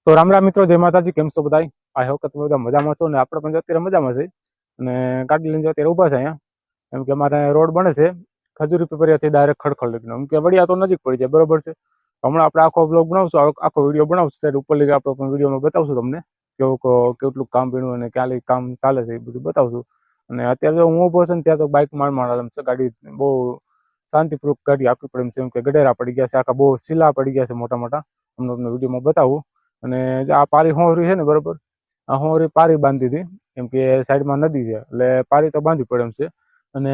તો રામ રામ મિત્રો, જય માતાજી. કેમ છો બધા? આઈ હોપ કે તમે બધા મજામાં છો ને આપણે પણ અત્યારે મજામાં છે. અને ગાડી લઈને અત્યારે ઊભા છે અહીંયા, એમ કે અમારે રોડ બને છે ખજૂરી પીપરિયાથી ડાયરેક્ટ ખડખડ લગીનો, એમ કે વડિયા તો નજીક પડી જાય, બરોબર છે. હમણાં આપણે આખો બ્લોગ બનાવશું, આખો વિડીયો બનાવશું, ત્યારે ઉપર લઈ આપણે પણ વિડીયોમાં બતાવશું તમને કેટલું કામ ભીણું અને ક્યાં લઈ કામ ચાલે છે એ બધું બતાવશું. અને અત્યારે જો હું ઊભો છે ને ત્યાં તો બાઇક માંડ છે, ગાડી બહુ શાંતિપૂર્વક ગાડી આપવી પડે એમ છે, એમ કે ગડેરા પડી ગયા છે, આખા બહુ સીલા પડી ગયા છે મોટા મોટા. તમને વિડીયોમાં બતાવું. અને આ પારી હોંવરી છે ને, બરોબર, આ હોંવરી પારી બાંધી હતી, કેમ કે સાઈડમાં નદી છે એટલે પારી તો બાંધવી પડે એમ છે. અને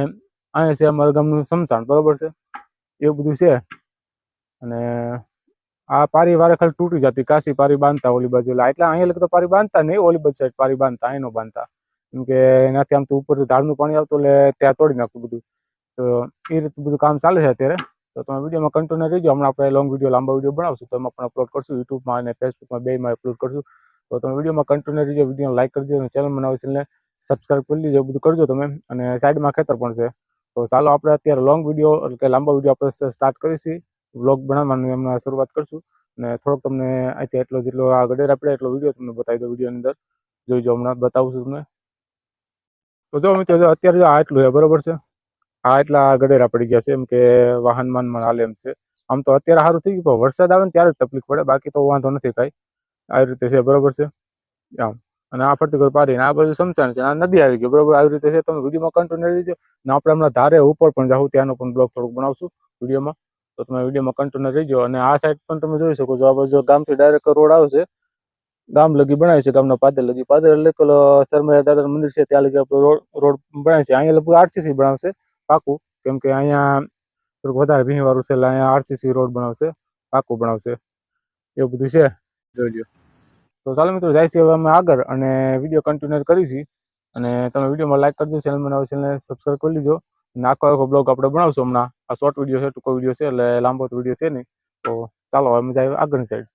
અહીંયા છે અમારા ગામનું સમસાણ, બરોબર છે, એવું બધું છે. અને આ પારી વારે ખાલી તૂટી જતી, કાશી પારી બાંધતા ઓલી બાજુ, એટલે અહીંયા લગી તો પારી બાંધતા નહીં, ઓલી બાજુ સાઈડ પારી બાંધતા, અહીં નો બાંધતા, કેમ કે એનાથી આમ તો ઉપરથી ધારનું પાણી આવતું એટલે ત્યાં તોડી નાખતું બધું. તો એ રીતનું બધું કામ ચાલે છે અત્યારે. તો તમે વિડીયોમાં કન્ટિન્યુ રહીજો. હમણાં આપણે લોંગ વિડીયો, લાંબા વિડીયો બનાવશું, તો એમાં પણ અપલોડ કરશું, યુટ્યુબમાં અને ફેસબુકમાં બેમાં અપલોડ કરશું. તો તમે વિડીયોમાં કન્ટિન્યુ રહીજો, વિડીયો લાઈક કરજો અને ચેનલ બનાવો ચેનલને સબસ્ક્રાઈબ કરી લીજો, બધું કરજો તમે. અને સાઈડમાં ખેતર પણ છે. તો ચાલો આપણે અત્યારે લોંગ વિડીયો એટલે કે લાંબા વિડીયો આપણે સ્ટાર્ટ કરીશું, વ્લોગ બનાવવાનું એમના શરૂઆત કરશું. અને થોડોક તમને અહીંથી જેટલો આ ગડેરા પડે એટલો વિડીયો તમને બતાવી દો, વિડીયોની અંદર જોઈજો, હમણાં બતાવું છું તમને. તો જો મિત્રો, અત્યારે જો આ એટલું છે, બરોબર છે, આ એટલા ગડેરા પડી ગયા છે, એમ કે વાહન માનમાં હાલે એમ છે. આમ તો અત્યારે સારું થઈ ગયું, પણ વરસાદ આવે ને ત્યારે જ તકલીફ પડે, બાકી તો વાંધો નથી કાંઈ. આવી રીતે છે, બરોબર છે આમ. અને આ ફરતી કોઈ પાડી ને આ બધું સમચાણ છે, આ નદી આવી ગઈ, બરોબર, આવી રીતે છે. તમે વિડીયોમાં કન્ટિન્યુ રહીજો. ને આપણે હમણાં ધારે ઉપર પણ જાઉં, ત્યાંનો પણ બ્લોગ થોડુંક બનાવશું વિડીયોમાં. તો તમે વિડીયોમાં કન્ટિન્યુ રહીજો. અને આ સાઈડ પણ તમે જોઈ શકો છો, આ બાજુ ગામથી ડાયરેક્ટ રોડ આવશે, ગામ લગી બનાવે છે, ગામના પાદર લગી. પાદર એટલે સરમૈયા દાદાનું મંદિર છે, ત્યાં લગી આપણે રોડ બનાવે છે. અહીંયા લગભગ આરસીસી બનાવશે પાકું, કેમ કે અહીંયા થોડુંક વધારે ભીં વાળું છે, એટલે અહીંયા આરસીસી રોડ બનાવશે, પાકું બનાવશે, એવું બધું છે, જોઈ લ્યો. તો ચાલો મિત્રો, જાય છે હવે અમે આગળ અને વિડીયો કન્ટિન્યુ કરીશી. અને તમે વિડીયોમાં લાઈક કરજો, ચેનલ બનાવો, ચેનલને સબસ્ક્રાઈબ કરી લીજો. અને આખો બ્લોગ આપણે બનાવશું હમણાં. આ શોર્ટ વિડીયો છે, ટૂંકો વિડીયો છે, એટલે લાંબો તો વિડીયો છે નહીં. તો ચાલો હવે મજા આવે આગળની સાઈડ.